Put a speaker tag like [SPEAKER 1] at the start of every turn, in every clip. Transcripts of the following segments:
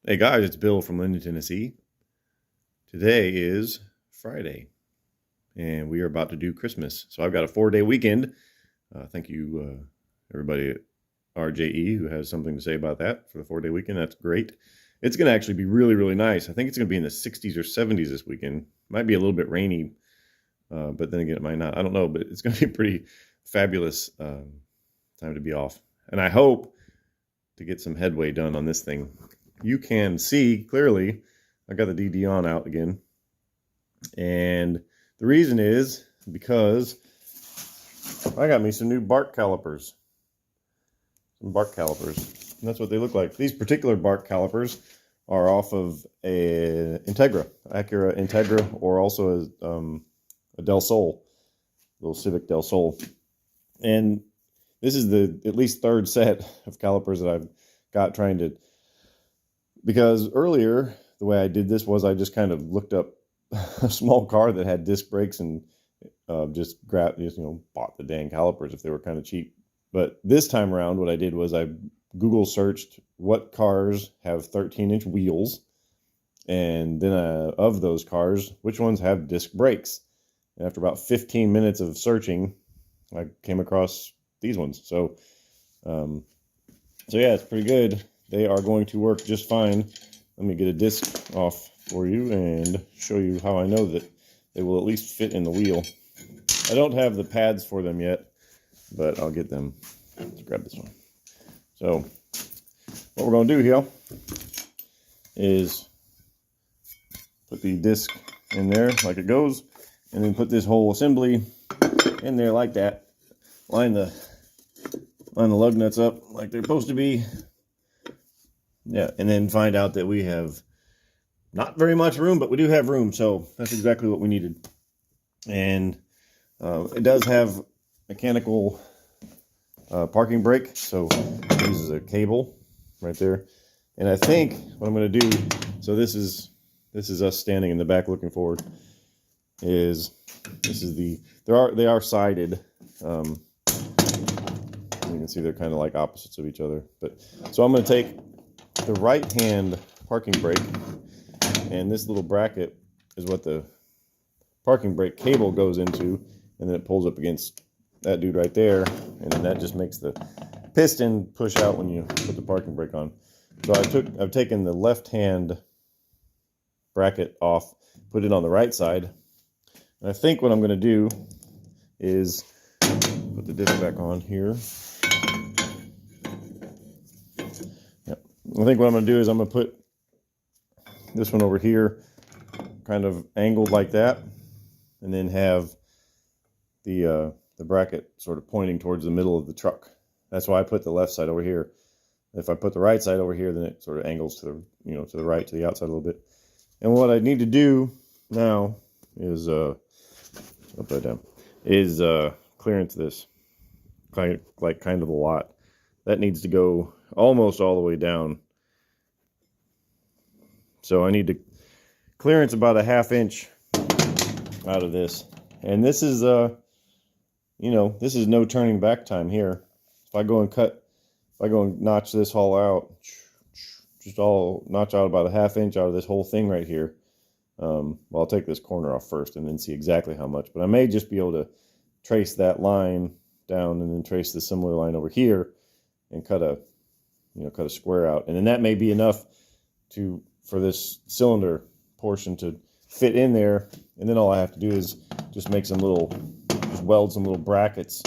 [SPEAKER 1] Hey guys, it's Bill from Linden, Tennessee. Today is Friday, and we are about to do Christmas. So I've got a 4-day weekend. Thank you, everybody at RJE who has something to say about that for the 4-day weekend. That's great. It's going to actually be really, really nice. I think it's going to be in the 60s or 70s this weekend. Might be a little bit rainy, but then again, it might not. I don't know, but it's going to be a pretty fabulous time to be off. And I hope to get some headway done on this thing. You can see clearly I got the DD on out again. And the reason is because I got me some new bark calipers. Some bark calipers. And that's what they look like. These particular bark calipers are off of a Integra, Acura Integra, or also a Del Sol, little Civic Del Sol. And this is the at least third set of calipers that I've got trying to, because earlier the way I did this was I just kind of looked up a small car that had disc brakes and just bought the dang calipers if they were kind of cheap. But this time around, what I did was I Google searched what cars have 13-inch wheels, and then of those cars, which ones have disc brakes. And after about 15 minutes of searching, I came across these ones. So yeah, it's pretty good. They are going to work just fine. Let me get a disc off for you and show you how I know that they will at least fit in the wheel. I don't have the pads for them yet, but I'll get them. Let's grab this one. So what we're going to do here is put the disc in there like it goes, and then put this whole assembly in there like that. Line the lug nuts up like they're supposed to be. Yeah, and then find out that we have not very much room, but we do have room, so that's exactly what we needed. And it does have mechanical parking brake, so it uses a cable right there. And I think what I'm going to do, so this is us standing in the back looking forward, is this is they are sided. You can see they're kind of like opposites of each other. But so I'm going to take the right hand parking brake, and this little bracket is what the parking brake cable goes into, and then it pulls up against that dude right there, and then that just makes the piston push out when you put the parking brake on. So I've taken the left hand bracket off, put it on the right side, and I think what I'm going to do is put the disc back on here. I think what I'm going to do is I'm going to put this one over here kind of angled like that, and then have the bracket sort of pointing towards the middle of the truck. That's why I put the left side over here. If I put the right side over here, then it sort of angles to the to the right, to the outside a little bit. And what I need to do now is upside down is clearance this kind of a lot. That needs to go almost all the way down. So I need to clearance about a 1/2 inch out of this. And this is this is no turning back time here. If I go and notch this all out, just all notch out about a 1/2 inch out of this whole thing right here. Well, I'll take this corner off first and then see exactly how much. But I may just be able to trace that line down and then trace the similar line over here and cut a square out. And then that may be enough for this cylinder portion to fit in there. And then all I have to do is just weld some little brackets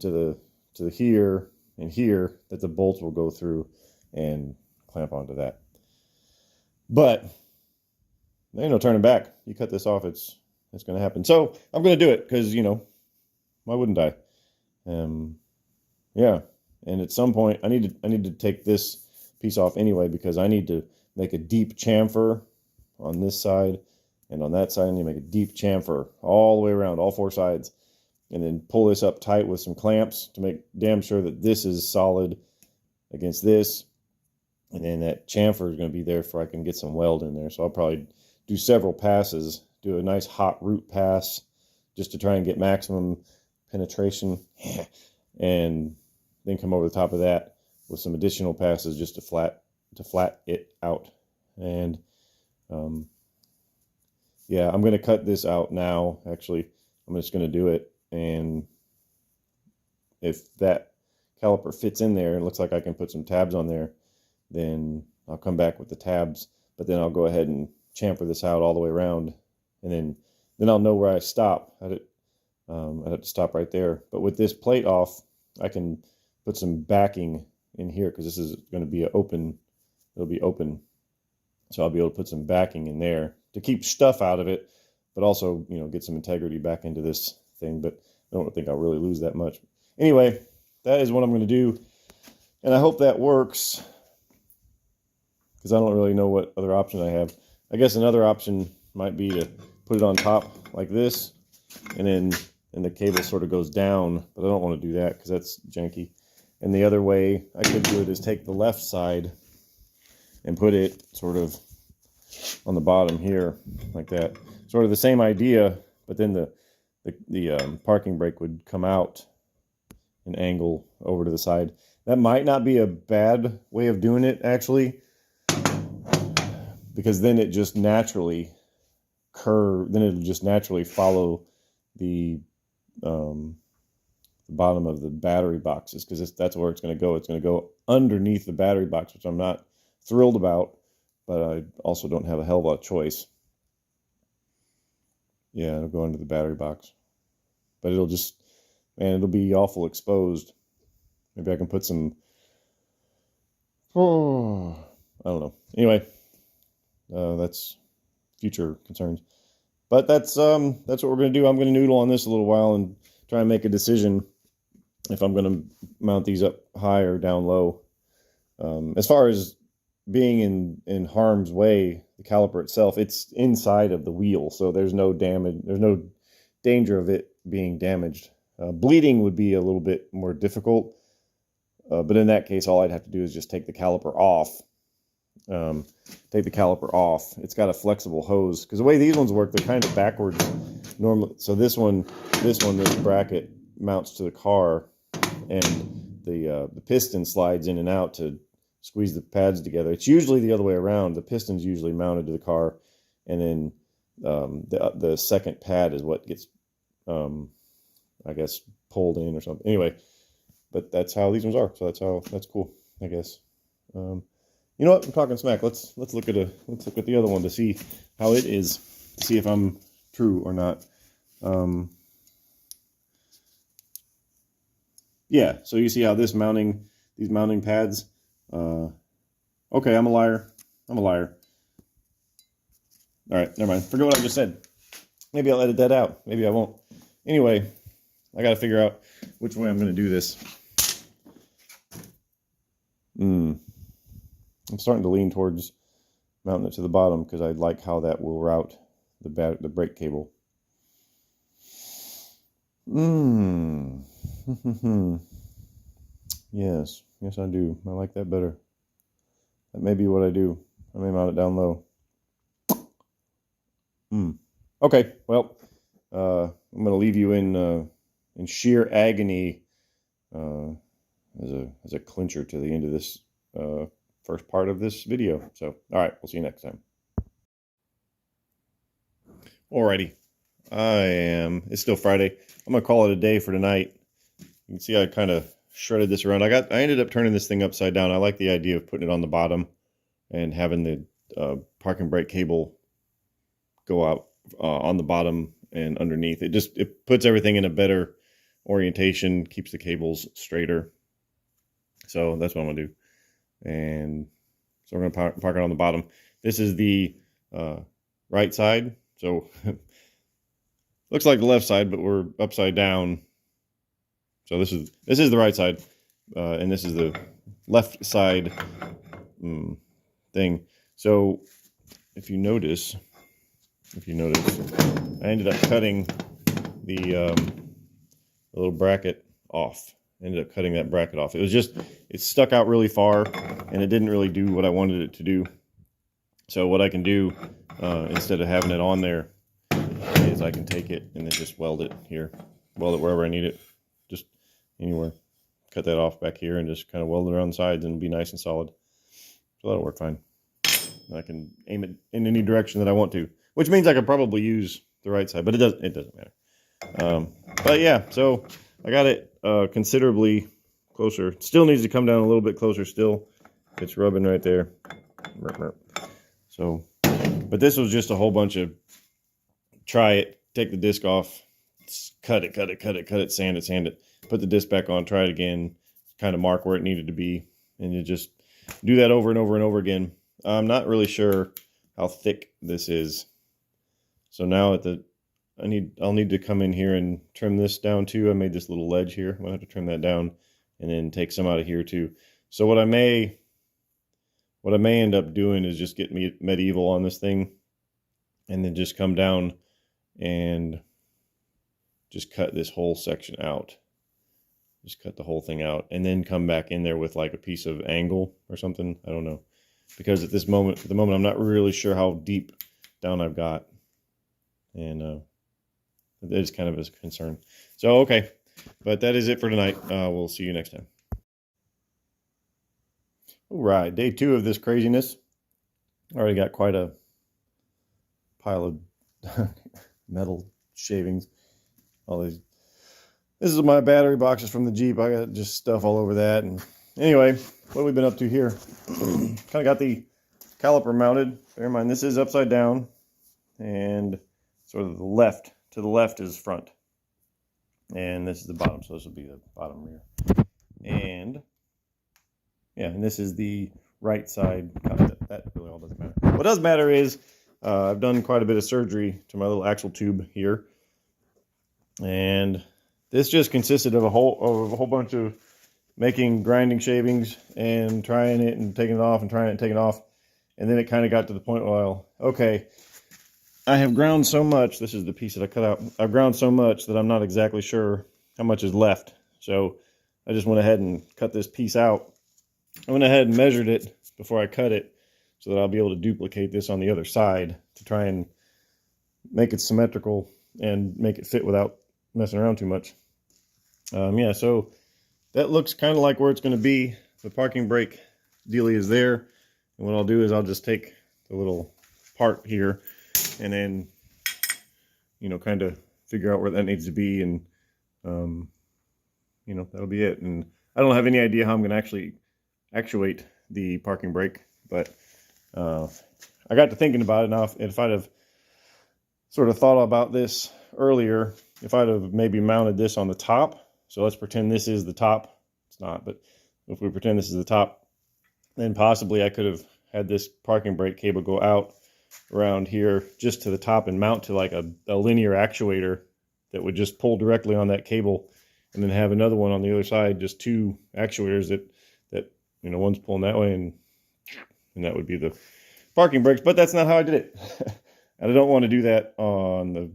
[SPEAKER 1] to the here and here that the bolts will go through and clamp onto that. But there ain't no turning back. You cut this off, it's going to happen. So I'm going to do it because, why wouldn't I? Yeah. And at some point, I need to take this piece off anyway, because I need to make a deep chamfer on this side, and on that side I need to make a deep chamfer all the way around, all 4 sides, and then pull this up tight with some clamps to make damn sure that this is solid against this, and then that chamfer is going to be there for I can get some weld in there. So I'll probably do several passes, do a nice hot root pass just to try and get maximum penetration, and then come over the top of that with some additional passes just to flat it out. And yeah, I'm going to cut this out now. Actually, I'm just going to do it. And if that caliper fits in there, it looks like I can put some tabs on there, then I'll come back with the tabs. But then I'll go ahead and chamfer this out all the way around, and then I'll know where I stop. I'd have to stop right there. But with this plate off, I can put some backing in here, because this is going to be open. It'll be open, so I'll be able to put some backing in there to keep stuff out of it, but also, you know, get some integrity back into this thing. But I don't think I'll really lose that much. Anyway, that is what I'm going to do, and I hope that works, because I don't really know what other option I have. I guess another option might be to put it on top like this, and then the cable sort of goes down, but I don't want to do that because that's janky. And the other way I could do it is take the left side and put it sort of on the bottom here, like that. Sort of the same idea, but then the parking brake would come out and angle over to the side. That might not be a bad way of doing it, actually, because then it just naturally then it'll just naturally follow the bottom of the battery boxes, because that's where it's going to go. It's going to go underneath the battery box, which I'm not thrilled about, but I also don't have a hell of a lot of choice. Yeah, it'll go under the battery box, but it'll just, man, it'll be awful exposed. Maybe I can put some, I don't know. Anyway, that's future concerns. But that's what we're going to do. I'm going to noodle on this a little while and try and make a decision if I'm going to mount these up high or down low. As far as being in harm's way, the caliper itself, it's inside of the wheel, so there's no damage. There's no danger of it being damaged. Bleeding would be a little bit more difficult, but in that case, all I'd have to do is just take the caliper off. It's got a flexible hose, because the way these ones work, they're kind of backwards normally. So this bracket mounts to the car, and the piston slides in and out to squeeze the pads together. It's usually the other way around. The piston's usually mounted to the car, and then the second pad is what gets I guess pulled in or something. Anyway, but that's how these ones are. So that's cool, I guess. You know what? I'm talking smack. Let's look at the other one to see how it is, to see if I'm true or not. Yeah. So you see how these mounting pads. Okay, I'm a liar. All right, never mind. Forget what I just said. Maybe I'll edit that out. Maybe I won't. Anyway, I got to figure out which way I'm going to do this. I'm starting to lean towards mounting it to the bottom, because I like how that will route the brake cable. Yes, I do. I like that better. That may be what I do. I may mount it down low. Okay, well, I'm going to leave you in sheer agony as a clincher to the end of this first part of this video. So, all right, we'll see you next time. Alrighty, it's still Friday. I'm going to call it a day for tonight. You can see I kind of shredded this around. I ended up turning this thing upside down. I like the idea of putting it on the bottom and having the parking brake cable go out on the bottom and underneath. It puts everything in a better orientation, keeps the cables straighter. So that's what I'm gonna do. And so we're gonna park it on the bottom. This is the right side. So looks like the left side, but we're upside down. So this is the right side, and this is the left side thing. So if you notice, I ended up cutting the little bracket off. Ended up cutting that bracket off. It stuck out really far, and it didn't really do what I wanted it to do. So what I can do, instead of having it on there, is I can take it and then just weld it here. Weld it wherever I need it. Just anywhere. Cut that off back here and just kind of weld it around the sides, and it'll be nice and solid. So that'll work fine. I can aim it in any direction that I want to, which means I could probably use the right side, but it doesn't matter. But yeah, so I got it considerably closer. Still needs to come down a little bit closer still. It's rubbing right there. So, but this was just a whole bunch of try it, take the disc off, cut it, sand it, put the disc back on, try it again, kind of mark where it needed to be, and you just do that over and over and over again. I'm not really sure how thick this is. So now I'll need to come in here and trim this down too. I made this little ledge here. I'm gonna have to trim that down and then take some out of here too. So what I may end up doing is just get medieval on this thing and then just come down and just cut this whole section out. Just cut the whole thing out and then come back in there with like a piece of angle or something. I don't know. Because at the moment, I'm not really sure how deep down I've got. And it is kind of a concern. So, okay. But that is it for tonight. We'll see you next time. All right. Day 2 of this craziness. Already got quite a pile of metal shavings. All these. This is my battery boxes from the Jeep. I got just stuff all over that. And anyway, what have we been up to here? Kind of got the caliper mounted. Bear in mind, this is upside down. And sort of to the left is front. And this is the bottom, so this will be the bottom rear. And yeah, and this is the right side. That really all doesn't matter. What does matter is I've done quite a bit of surgery to my little axle tube here. And this just consisted of a whole bunch of grinding shavings and trying it and taking it off and trying it and taking it off. And then it kind of got to the point, well, okay, I have ground so much. This is the piece that I cut out. I've ground so much that I'm not exactly sure how much is left. So I just went ahead and cut this piece out. I went ahead and measured it before I cut it so that I'll be able to duplicate this on the other side to try and make it symmetrical and make it fit without messing around too much. Yeah, so that looks kind of like where it's going to be. The parking brake dealie is there. And what I'll do is I'll just take the little part here and then, you know, kind of figure out where that needs to be. And, you know, that'll be it. And I don't have any idea how I'm going to actually actuate the parking brake. But I got to thinking about it now. If I'd have sort of thought about this earlier, if I'd have maybe mounted this on the top. So let's pretend this is the top. It's not, but if we pretend this is the top, then possibly I could have had this parking brake cable go out around here just to the top and mount to like a linear actuator that would just pull directly on that cable, and then have another one on the other side, just 2 actuators that you know, one's pulling that way and that would be the parking brakes. But that's not how I did it. And I don't want to do that on the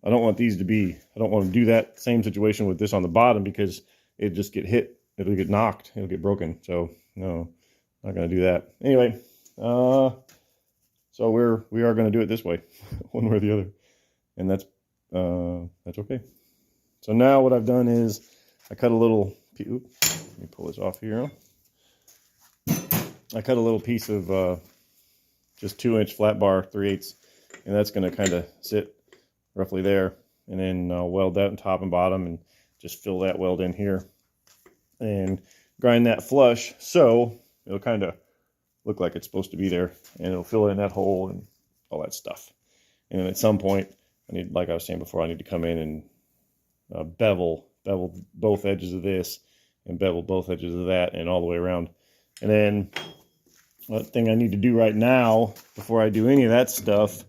[SPEAKER 1] I don't want to do that same situation with this on the bottom, because it'd just get hit. It'll get knocked. It'll get broken. So no, not going to do that. Anyway, so we are going to do it this way, one way or the other. And that's okay. So now what I've done is I cut a little, let me pull this off here. I cut a little piece of just 2-inch flat bar, 3/8, and that's going to kind of sit roughly there, and then weld that on top and bottom and just fill that weld in here and grind that flush so it'll kind of look like it's supposed to be there, and it'll fill in that hole and all that stuff. And then at some point I need, like I was saying before, I need to come in and bevel both edges of this and bevel both edges of that and all the way around. And then one thing I need to do right now before I do any of that stuff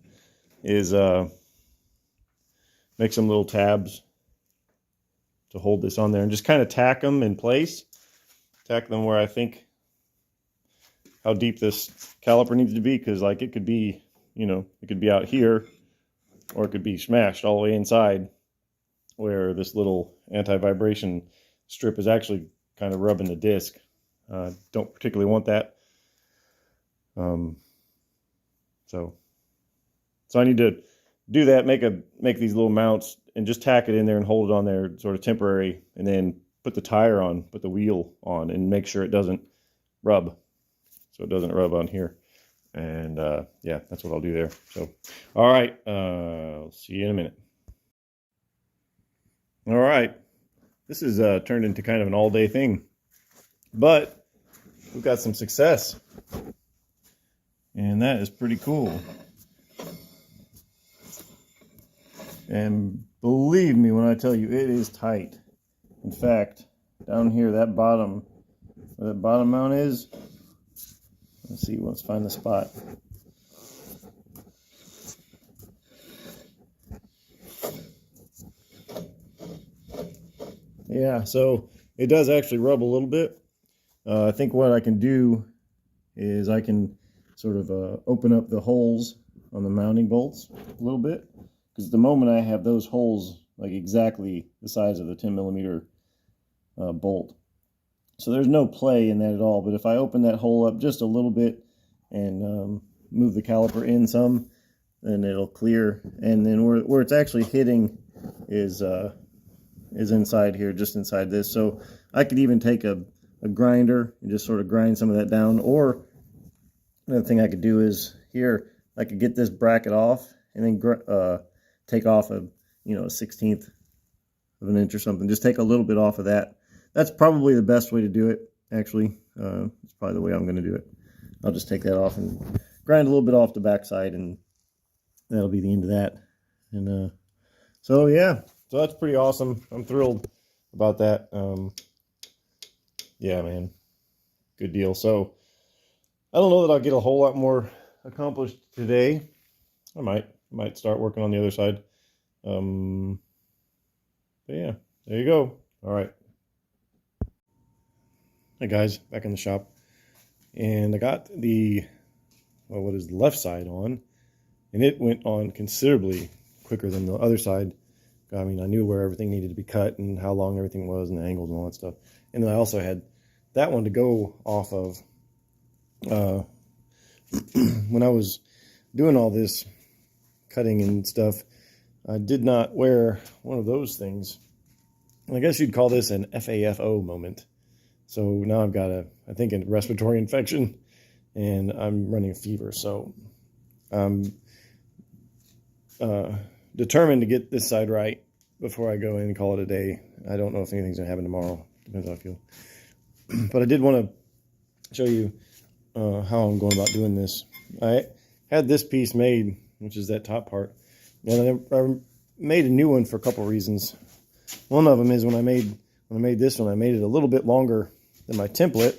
[SPEAKER 1] is make some little tabs to hold this on there and just kind of tack them in place. Tack them where I think how deep this caliper needs to be, because like it could be, you know, it could be out here, or it could be smashed all the way inside where this little anti-vibration strip is actually kind of rubbing the disc. Don't particularly want that. So I need to do that, make these little mounts and just tack it in there and hold it on there sort of temporary, and then put the wheel on and make sure it doesn't rub. So it doesn't rub on here. And yeah, that's what I'll do there. So, all right, I'll see you in a minute. All right, this is turned into kind of an all-day thing, but we've got some success, and that is pretty cool. And believe me when I tell you, it is tight. In fact, down here, that bottom, where that bottom mount is, let's see, let's find the spot. Yeah, so it does actually rub a little bit. I think what I can do is I can sort of open up the holes on the mounting bolts a little bit, because at the moment I have those holes like exactly the size of the 10 millimeter bolt. So there's no play in that at all, but if I open that hole up just a little bit and move the caliper in some, then it'll clear. And then where it's actually hitting is inside here, just inside this. So I could even take a grinder and just sort of grind some of that down. Or another thing I could do is here, I could get this bracket off and then take off a 1/16 of an inch or something. Just take a little bit off of that. That's probably the best way to do it, actually. It's probably the way I'm going to do it. I'll just take that off and grind a little bit off the backside, and that'll be the end of that. And so yeah, so that's pretty awesome. I'm thrilled about that. Yeah, man, good deal. So I don't know that I'll get a whole lot more accomplished today. I might start working on the other side. But yeah, there you go. All right. Hey guys, back in the shop, and I got what is the left side on, and it went on considerably quicker than the other side. I mean, I knew where everything needed to be cut and how long everything was and the angles and all that stuff. And then I also had that one to go off of. When I was doing all this cutting and stuff, I did not wear one of those things. I guess you'd call this an FAFO moment. So now I've got I think, a respiratory infection, and I'm running a fever. So I'm determined to get this side right before I go in and call it a day. I don't know if anything's going to happen tomorrow. Depends how I feel. But I did want to show you how I'm going about doing this. I had this piece made, which is that top part. And I made a new one for a couple reasons. One of them is when I made this one, I made it a little bit longer than my template.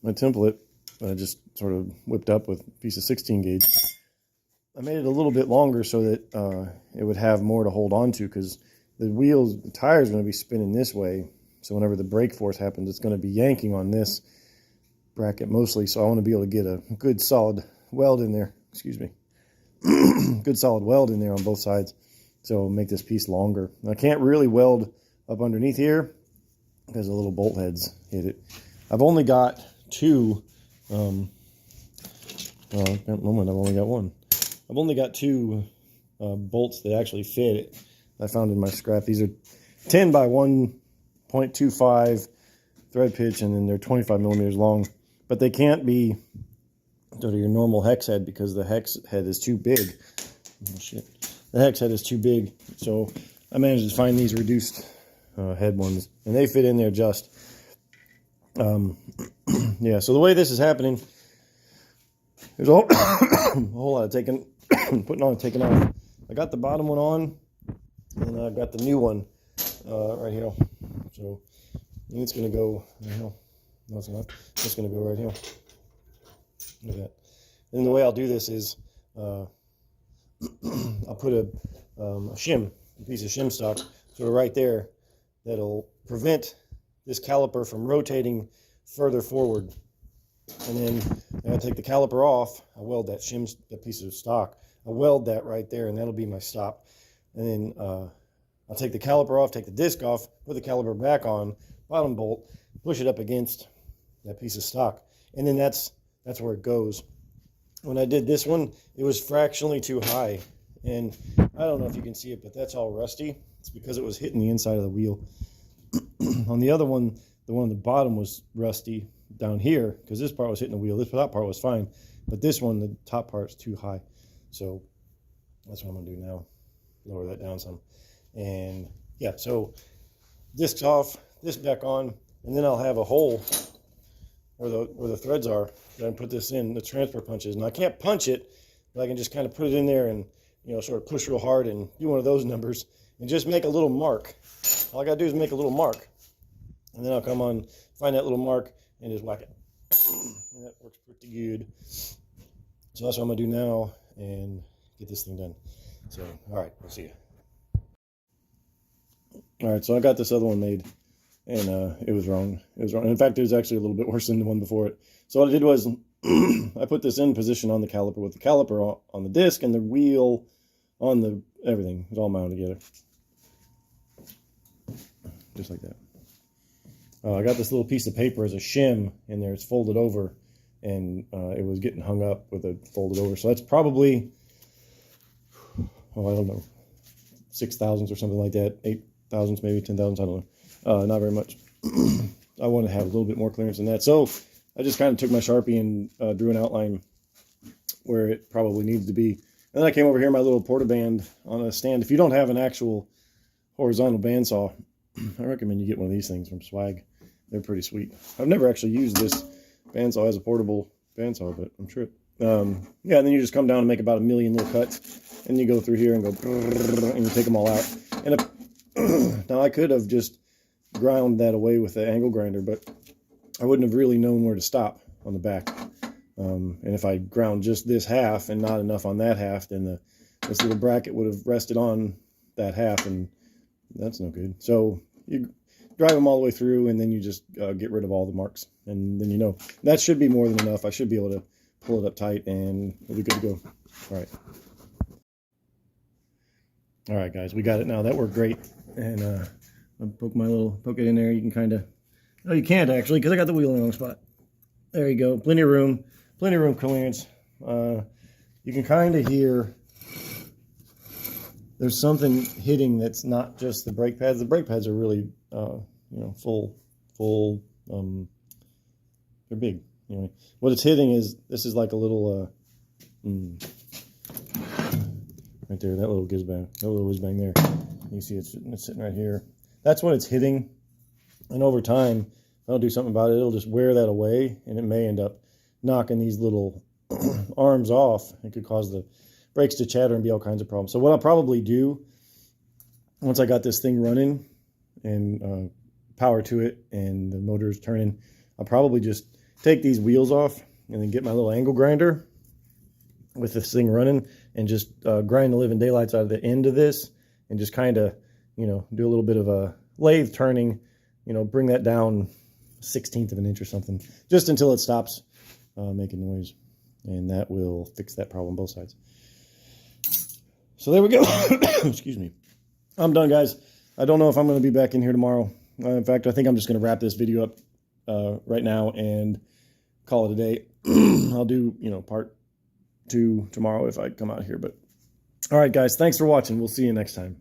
[SPEAKER 1] My template, I just sort of whipped up with a piece of 16 gauge. I made it a little bit longer so that it would have more to hold on to, because the tires are going to be spinning this way. So whenever the brake force happens, it's going to be yanking on this bracket mostly. So I want to be able to get a good solid weld in there. Excuse me. Good solid weld in there on both sides. So make this piece longer. I can't really weld up underneath here because the little bolt heads hit it. I've only got two. Well, at the moment I've only got one. I've only got two bolts that actually fit it. I found in my scrap. These are 10 by 1.25 thread pitch, and then they're 25 millimeters long. But they can't be sort of your normal hex head because the hex head is too big. Oh, shit. The hex head is too big. So I managed to find these reduced head ones, and they fit in there just. Yeah, so the way this is happening, there's a whole lot of putting on and taking off. I got the bottom one on, and I got the new one right here. So it's going to go, no, it's not. It's going to go right here. Look at that. And the way I'll do this is I'll put a piece of shim stock sort of right there that'll prevent this caliper from rotating further forward. And then I'll take the caliper off. I weld that piece of stock. I weld that right there, and that'll be my stop. And then I'll take the caliper off, take the disc off, put the caliper back on, bottom bolt, push it up against that piece of stock. And then that's where it goes. When I did this one, it was fractionally too high. And I don't know if you can see it, but that's all rusty. It's because it was hitting the inside of the wheel. On the other one, the one on the bottom was rusty,
[SPEAKER 2] down here, because this part was hitting the wheel. This top part was fine, but this one, the top part's too high. So that's what I'm gonna do now. Lower that down some. And yeah, so discs off, this back on, and then I'll have a hole where the threads are. Then put this in the transfer punches. And I can't punch it, but I can just kind of put it in there and, you know, sort of push real hard and do one of those numbers and just make a little mark. All I gotta do is make a little mark. And then I'll come on, find that little mark, and just whack it. And that works pretty good. So that's what I'm gonna do now and get this thing done. So, all right, we'll see you. All right, so I got this other one made, and it was wrong. It was wrong. In fact, it was actually a little bit worse than the one before it. So what I did was I put this in position on the caliper with the caliper on the disc and the wheel on the everything. It was all mounted together. Just like that. I got this little piece of paper as a shim in there. It's folded over, and it was getting hung up with it folded over. So that's probably, oh, I don't know, 6,000s or something like that. 8,000s, maybe 10,000s, I don't know. Not very much. I want to have a little bit more clearance than that. So I just kind of took my Sharpie and drew an outline where it probably needs to be. And then I came over here, my little portaband on a stand. If you don't have an actual horizontal bandsaw, I recommend you get one of these things from Swag. They're pretty sweet. I've never actually used this bandsaw as a portable bandsaw, but I'm sure. Yeah, and then you just come down and make about 1 million little cuts, and you go through here and go, and you take them all out. And now I could have just ground that away with the angle grinder, but I wouldn't have really known where to stop on the back. And if I ground just this half and not enough on that half, then this little bracket would have rested on that half, and that's no good. So you drive them all the way through, and then you just get rid of all the marks, and then you know. That should be more than enough. I should be able to pull it up tight, and we'll be good to go. All right. All right, guys, we got it now. That worked great. And I'll poke it in there. You can kind of, no, you can't actually, because I got the wheel in the wrong spot. There you go. Plenty of room clearance. You can kind of hear there's something hitting that's not just the brake pads. The brake pads are really, you know, full. They're big. Anyway, what it's hitting is, this is like a little, right there, that little whiz bang there. You can see it's sitting right here. That's what it's hitting. And over time, if I don't do something about it, it'll just wear that away, and it may end up knocking these little arms off. It could cause the brakes to chatter and be all kinds of problems. So what I'll probably do, once I got this thing running and power to it and the motor's turning, I'll probably just take these wheels off and then get my little angle grinder with this thing running and just grind the living daylights out of the end of this and just kind of, you know, do a little bit of a lathe turning, you know, bring that down 1/16 of an inch or something, just until it stops making noise. And that will fix that problem both sides. So there we go. Excuse me. I'm done, guys. I don't know if I'm going to be back in here tomorrow. In fact, I think I'm just going to wrap this video up right now and call it a day. I'll do, you know, part 2 tomorrow if I come out here. But all right, guys, thanks for watching. We'll see you next time.